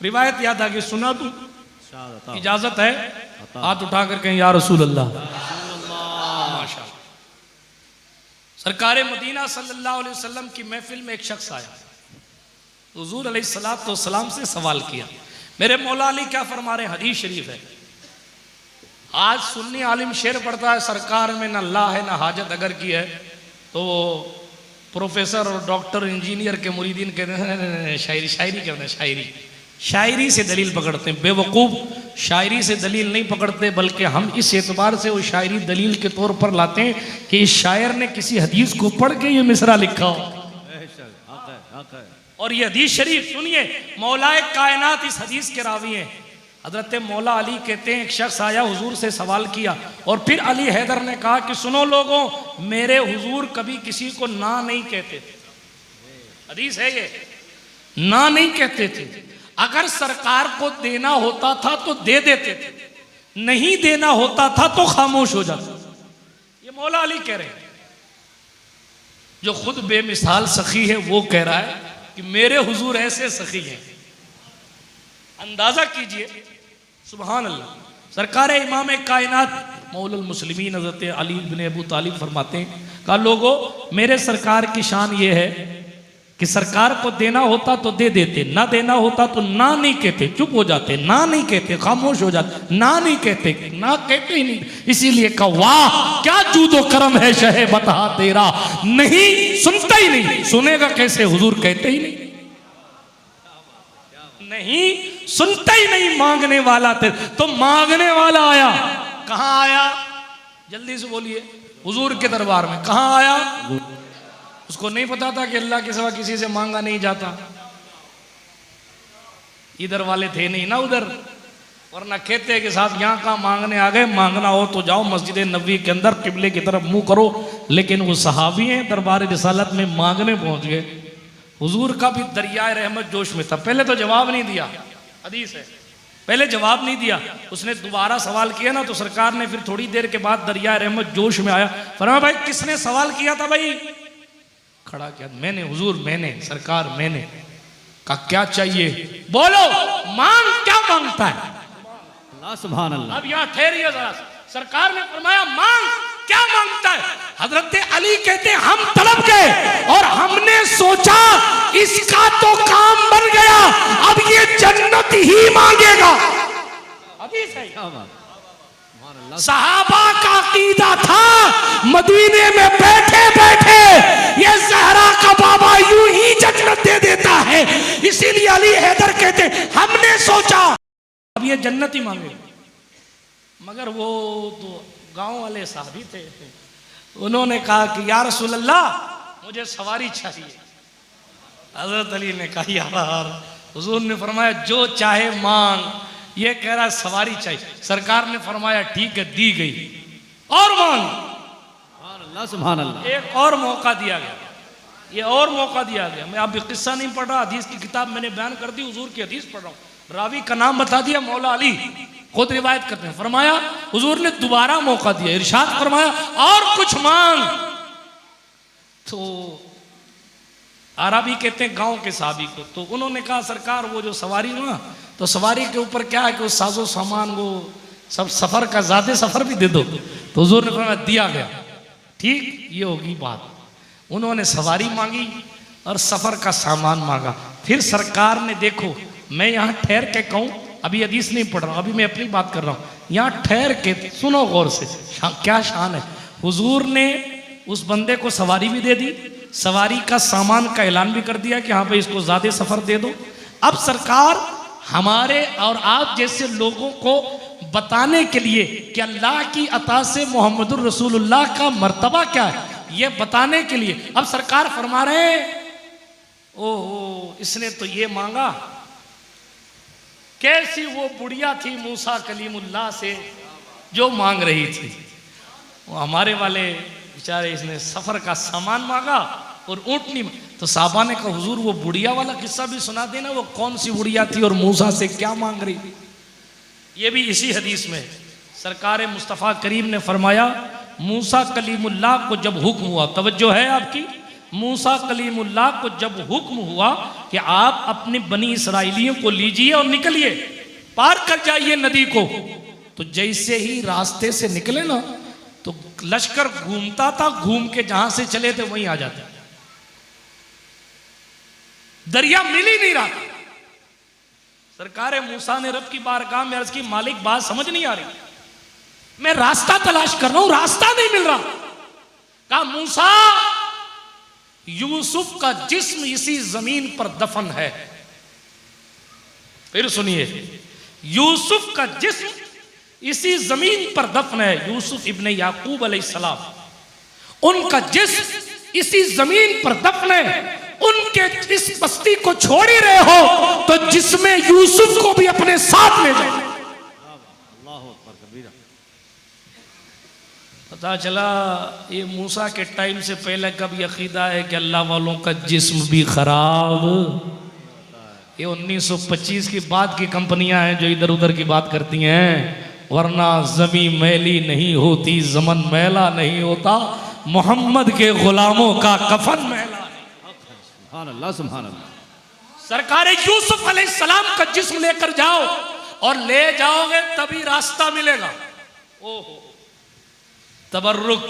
रिवायत याद आ गई, सुना तू? इजाजत है? हाथ उठाकर कहें या रसूल अल्लाह। माशाअल्लाह। सरकार मदीना सल्लल्लाहु अलैहि वसल्लम की महफिल में एक शख्स आया, हुजूर अलैहिस्सलातु वस्सलाम से सवाल किया, मेरे मौला अली क्या फरमा रहे हैं? हदीस शरीफ है। आज सुन्नी आलिम शेर पढ़ता है, सरकार में न अल्लाह है न हाजत अगर की है, तो प्रोफेसर और डॉक्टर इंजीनियर के मुरीदीन कहते हैं शायरी शायरी कहते हैं, शायरी शायरी से दलील पकड़ते हैं। बेवकूफ़, शायरी से दलील नहीं पकड़ते, बल्कि हम इस एतबार से वो शायरी दलील के तौर पर लाते हैं कि इस शायर ने किसी हदीस को पढ़ के ये मिसरा लिखा हो। और ये हदीस शरीफ सुनिए, मौलाए कायनात इस हदीस के रावी हैं। हजरत मौला अली कहते हैं, एक शख्स आया हुजूर से सवाल किया, और फिर अली हैदर ने कहा कि सुनो लोगों, मेरे हुजूर कभी किसी को ना नहीं कहते थे। हदीस है ये, ना नहीं कहते थे। अगर सरकार को देना होता था तो दे देते थे, नहीं देना होता था तो खामोश हो जाते। ये मौला अली कह रहे हैं, जो खुद बेमिसाल सखी है वो कह रहा है कि मेरे हुजूर ऐसे सखी हैं। अंदाजा कीजिए, सुभान अल्लाह। सरकार इमाम कायनात मौलुल मुस्लिमीन हज़रत अली इब्न अबू तालिब फरमाते हैं, कहा लोगों, मेरे सरकार की शान ये है कि सरकार को देना होता तो दे देते, ना देना होता तो ना नहीं कहते, चुप हो जाते, ना नहीं कहते, खामोश हो जाते, ना नहीं कहते, ना कहते ही नहीं। इसीलिए कहा वाह क्या जूदो करम है शहे बता तेरा, नहीं सुनता ही नहीं, सुनेगा कैसे? हुजूर कहते ही नहीं, नहीं सुनता ही नहीं, मांगने वाला थे तो मांगने वाला आया। कहां आया? जल्दी से बोलिए। हुजूर के दरबार में। कहां आया? उसको नहीं पता था कि अल्लाह के सिवा किसी से मांगा नहीं जाता। इधर वाले थे नहीं ना उधर, वरना कहते के साथ यहाँ कहाँ मांगने आ गए। मांगना हो तो जाओ मस्जिद नबी के अंदर, किबले की तरफ मुंह करो। लेकिन वो सहाबी हैं, दरबार रिसालत में मांगने पहुंच गए। हुजूर का भी दरियाए रहमत जोश में था। पहले तो जवाब नहीं दिया, हदीस है, पहले जवाब नहीं दिया। उसने दोबारा सवाल किया ना, तो सरकार ने फिर थोड़ी देर के बाद दरियाए रहमत जोश में आया। फरमाया भाई किसने सवाल किया था? भाई खड़ा किया, मैंने हुजूर, मैंने, सरकार मैंने। कहा क्या चाहिए? बोलो, मांग क्या मांगता है? अल्लाह सुभान अल्लाह। अब यहाँ ठहरिए जरा। सरकार ने फरमाया मांग क्या मांगता है? हजरत अली कहते हम तलब गए और हमने सोचा इसका तो काम बन गया, अब ये जन्नत ही मांगेगा। हदीस है। सहाबा का अकीदा था मदीने में बैठे बैठे ये ज़हरा का बाबा यूं ही जन्नत दे देता है। इसीलिए अली हैदर कहते हमने सोचा अब ये जन्नत ही मांगे। मगर वो तो गांव वाले साहबी थे, उन्होंने कहा कि या रसूल अल्लाह मुझे सवारी चाहिए। हजरत अली ने कहा यार, हुजूर ने फरमाया जो चाहे मांग, ये कह रहा सवारी चाहिए। सरकार ने फरमाया ठीक है, दी गई। और मांग, अल्लाह सुभान अल्लाह। एक और मौका दिया गया, ये और मौका दिया गया। मैं अभी किस्सा नहीं पढ़ रहा, हदीस की किताब मैंने बयान कर दी, हुजूर की हदीस पढ़ रहा हूँ। रावी का नाम बता दिया, मौला अली खुद रिवायत करते हैं। फरमाया हुजूर ने दोबारा मौका दिया, इरशाद फरमाया और कुछ मांग। तो अरबी कहते हैं गांव के साहबी को, तो उन्होंने कहा सरकार वो जो सवारी ना, तो सवारी के ऊपर क्या है कि वो साजो सामान वो सब सफर का ज्यादा सफर भी दे दो। तो हुजूर ने फरमाया दिया गया, ठीक ये होगी बात। उन्होंने सवारी मांगी और सफर का सामान मांगा। फिर सरकार ने, देखो मैं यहाँ ठहर के कहूँ, अभी हदीस नहीं पढ़ रहा हूँ, अभी मैं अपनी बात कर रहा हूँ। यहाँ ठहर के सुनो गौर से, क्या शान है। हुजूर ने उस बंदे को सवारी भी दे दी, सवारी का सामान का ऐलान भी कर दिया कि हाँ भाई इसको ज्यादा सफर दे दो। अब सरकार हमारे और आप जैसे लोगों को बताने के लिए कि अल्लाह की अता से मोहम्मदुर रसूलुल्लाह का मर्तबा क्या है, ये बताने के लिए अब सरकार फरमा रहे हैं ओहो इसने तो ये मांगा। कैसी वो बुढ़िया थी मूसा कलीमुल्लाह से जो मांग रही थी, वो हमारे वाले बेचारे इसने सफर का सामान मांगा और ऊँटनी। तो साहबा ने कहा हुजूर वो बुढ़िया वाला किस्सा भी सुना देना, वो कौन सी बुढ़िया थी और मूसा से क्या मांग रही थी। ये भी इसी हदीस में सरकार मुस्तफ़ा करीम ने फरमाया मूसा कलीमुल्लाह को जब हुक्म हुआ, तवज्जो है आपकी, मूसा कलीमुल्लाह को जब हुक्म हुआ कि आप अपने बनी इसराइलियों को लीजिए और निकलिए, पार कर जाइए नदी को, तो जैसे ही रास्ते से निकले ना तो लश्कर घूमता था, घूम के जहां से चले थे वहीं आ जाते, दरिया मिल ही नहीं रहा। सरकार मूसा ने रब की बारगाह में अर्ज की, मालिक बात समझ नहीं आ रही, मैं रास्ता तलाश कर रहा हूं, रास्ता नहीं मिल रहा। कहा मूसा, यूसुफ का जिस्म इसी जमीन पर दफन है। फिर सुनिए, यूसुफ का जिस्म इसी जमीन पर दफन है। यूसुफ इब्ने याकूब अलैहिस्सलाम, उनका जिस्म इसी जमीन पर दफन है। उनके इस बस्ती को छोड़ ही रहे हो तो जिसमें यूसुफ को भी अपने साथ ले जाओ। पता चला ये मूसा के टाइम से पहले का भी अकीदा है कि अल्लाह वालों का जिस्म भी खराब। ये 1925 की बाद की कंपनियां हैं जो इधर उधर की बात करती हैं, वरना जमी मैली नहीं होती, जमन मैला नहीं होता, मोहम्मद के गुलामों का कफन मैला। सुभान अल्लाह, सुभान अल्लाह। सरकार यूसुफ अलैहिस्सलाम का जिस्म लेकर जाओ, और ले जाओगे तभी रास्ता मिलेगा। ओहो, तबर्रुक,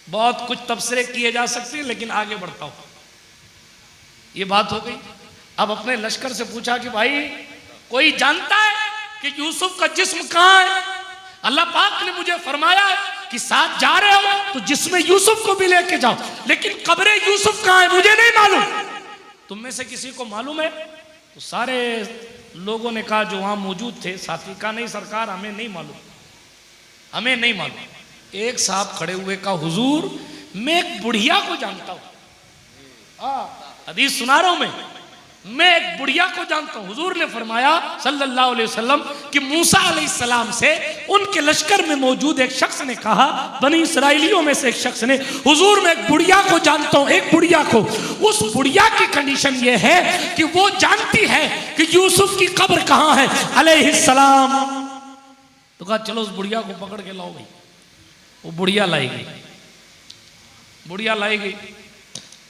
बहुत कुछ तबसरे किए जा सकते हैं, लेकिन आगे बढ़ता हूं। ये बात हो गई। अब अपने लश्कर से पूछा कि भाई कोई जानता है कि यूसुफ का जिस्म कहां है? अल्लाह पाक ने मुझे फरमाया है कि साथ जा रहे हो तो जिसमें यूसुफ को भी लेके जाओ, लेकिन कब्रे यूसुफ कहां है मुझे नहीं मालूम, तुम में से किसी को मालूम है? तो सारे लोगों ने कहा जो वहां मौजूद थे, साथी का नहीं सरकार, हमें नहीं मालूम, हमें नहीं मालूम। एक साहब खड़े हुए का, हुजूर मैं एक बुढ़िया को जानता हूं। हदीस सुना रहा हूं मैं एक बुढ़िया को जानता हूं। हुजूर ने फरमाया सल्लल्लाहु अलैहि वसल्लम कि मूसा अलैहिस्सलाम से उनके लश्कर में मौजूद एक शख्स ने कहा, बनी इसराइलियों में से एक शख्स ने, हुजूर मैं एक बुढ़िया को जानता हूं, एक बुढ़िया को। उस बुढ़िया की कंडीशन ये है कि वो जानती है कि यूसुफ की कब्र कहां है अलैहिस्सलाम। तो कहा चलो उस बुढ़िया को पकड़ के लाओ भाई। वो बुढ़िया लाई गई, बुढ़िया लाई गई।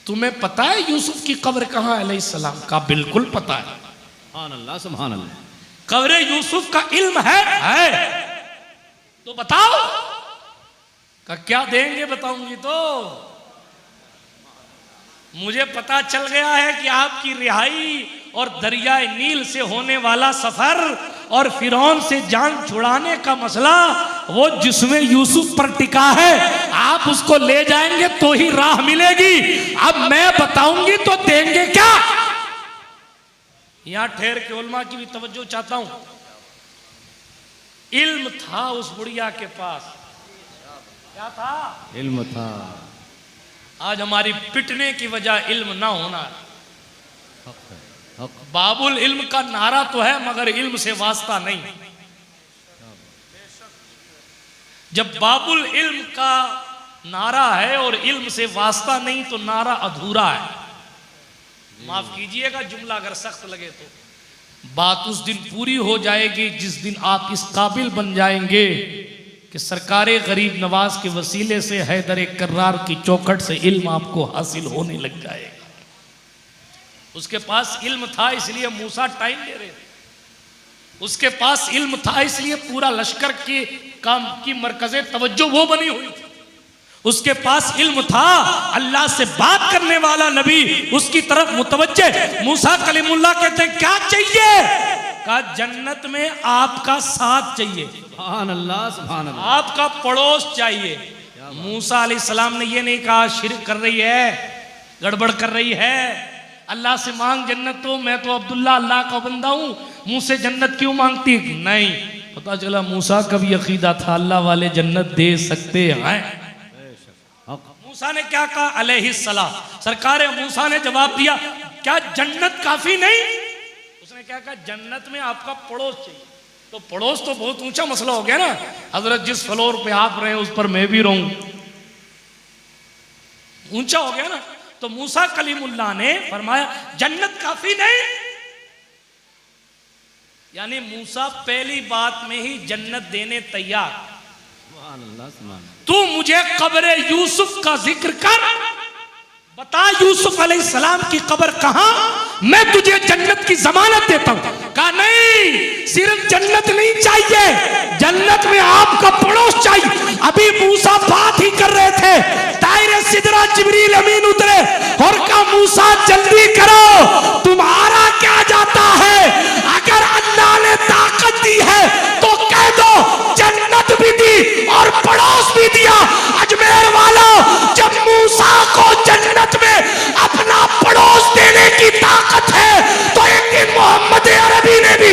तुम्हें पता है यूसुफ की कब्र कहां है अलैहिस्सलाम? का बिल्कुल पता है। सुभान अल्लाह, सुभान अल्लाह। कब्र यूसुफ का इल्म है। तो बताओ। का क्या देंगे? बताऊंगी तो मुझे पता चल गया है कि आपकी रिहाई और दरियाए नील से होने वाला सफर और फिरौन से जान छुड़ाने का मसला वो जिसमें यूसुफ पर टिका है, आप उसको ले जाएंगे तो ही राह मिलेगी। अब मैं बताऊंगी तो देंगे क्या? यहां ठहर के उलमा की भी तवज्जो चाहता हूं। इल्म था उस बुढ़िया के पास। क्या था? इल्म था। आज हमारी पिटने की वजह इल्म ना होना है। बाबुल इल्म का नारा तो है मगर इल्म से वास्ता नहीं। जब बाबुल इल्म का नारा है और इल्म से वास्ता नहीं तो नारा अधूरा है। माफ कीजिएगा जुमला अगर सख्त लगे तो। बात उस दिन पूरी हो जाएगी जिस दिन आप इस काबिल बन जाएंगे कि सरकारे गरीब नवाज के वसीले से हैदर कर्रार की चौखट से इल्म आपको हासिल होने लग जाएगा। उसके पास इल्म था इसलिए मूसा टाइम ले रहे थे। उसके पास इल्म था इसलिए पूरा लश्कर की काम की मरकज़े तवज्जो वो बनी हुई थी। उसके पास इल्म था, अल्लाह से बात करने वाला नबी उसकी तरफ मुतवज्जे। मूसा कलीमुल्लाह कहते हैं क्या चाहिए? कहा जन्नत में आपका साथ चाहिए। सुभान अल्लाह, सुभान अल्लाह। आपका पड़ोस चाहिए। मूसा अलैहिस्सलाम ने ये नहीं कहा शिर्क कर रही है, गड़बड़ कर रही है, अल्लाह से मांग जन्नत। तो मैं तो अब्दुल्ला अल्लाह का बंदा हूं, मुंह से जन्नत क्यों मांगती? नहीं, पता चला मूसा का भी अकीदा था अल्लाह वाले जन्नत दे सकते हैं। मूसा ने क्या कहा अलैहिस्सलाम? सरकार मूसा ने जवाब दिया क्या जन्नत काफी नहीं? उसने क्या कहा जन्नत में आपका पड़ोस चाहिए। तो पड़ोस तो बहुत ऊंचा मसला हो गया ना। हजरत जिस फ्लोर पे आप रहे उस पर मैं भी रहूं, ऊंचा हो गया ना। तो मूसा कलीमुल्लाह ने फरमाया जन्नत काफी नहीं, यानी मूसा पहली बात में ही जन्नत देने तैयार। सुभान अल्लाह, सुभान अल्लाह। तू मुझे कब्रे यूसुफ का जिक्र कर, बता यूसुफ अलैहिस्सलाम की कब्र कहां, मैं तुझे जन्नत की जमानत देता हूं। कहा नहीं, सिर्फ जन्नत नहीं चाहिए, जन्नत में आपका पड़ोस चाहिए। अभी मूसा बात ही कर रहे थे, तायरे सिदरा जिब्रील अमीन उतरे और कहा मूसा जल्दी करो, तुम्हारा क्या जाता है, अगर अल्लाह ने ताकत दी है तो कह दो जन्नत भी दी और पड़ोस भी दिया। अजमेर वालों, जब मूसा को जन्नत में अपना पड़ोस देने की ताकत है तो एक दिन मोहम्मद अरबी ने भी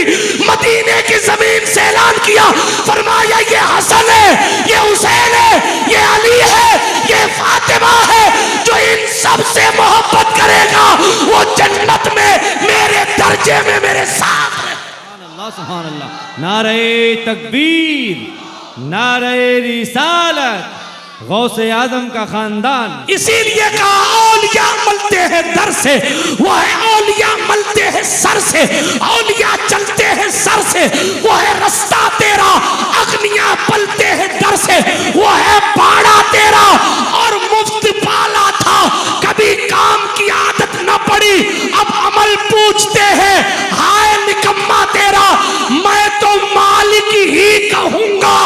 मदीने की जमीन से ऐलान किया, फरमाया ये हसन है, ये हुसैन है, ये अली है, ये फातिमा है, जो इन सब से मोहब्बत करेगा वो जन्नत में मेरे दर्जे में मेरे साथ है। सुभान अल्लाह। नारे तकबीर, नारे रिसालत, गौसे आजम का खानदान। इसीलिए कहा औलिया मलते हैं दर से, वो है औलिया मलते हैं सर से, औलिया चलते हैं सर से, वो है रास्ता तेरा, अग्नियां पलते हैं दर से, वो है बाड़ा तेरा और मुफ्त पाला था, कभी काम की आदत न पड़ी, अब अमल पूछते हैं, हाय निकम्मा तेरा। मैं तो मालिक ही कहूंगा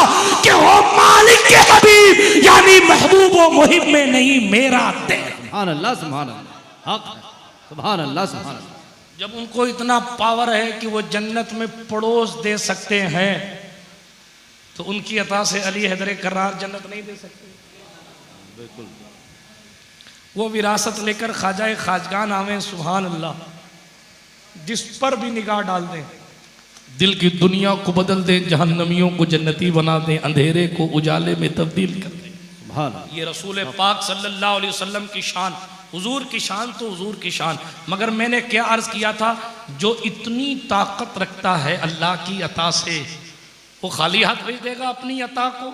कि वो मालिक के हबीब यानी महबूब व मुहिब में नहीं मेरा दिल। सुभान अल्लाह, सुभान अल्लाह, हक है, सुभान अल्लाह, सुभान अल्लाह। जब उनको इतना पावर है कि वो जन्नत में पड़ोस दे सकते हैं तो उनकी अता से अली हैदर करार जन्नत नहीं दे सकते। बिल्कुल। वो विरासत लेकर ख्वाजा खाजगान आवे, सुभान अल्लाह, जिस पर भी निगाह डाल दें दिल की दुनिया को बदल दें, जहन्नमियों को जन्नती बना दें, अंधेरे को उजाले में तब्दील कर दें। ये रसूल पाक सल्लल्लाहु अलैहि वसल्लम की शान, हुजूर की शान तो हुजूर की शान। मगर मैंने क्या अर्ज किया था, जो इतनी ताकत रखता है अल्लाह की अता से, वो खाली हाथ भेज देगा अपनी अता को?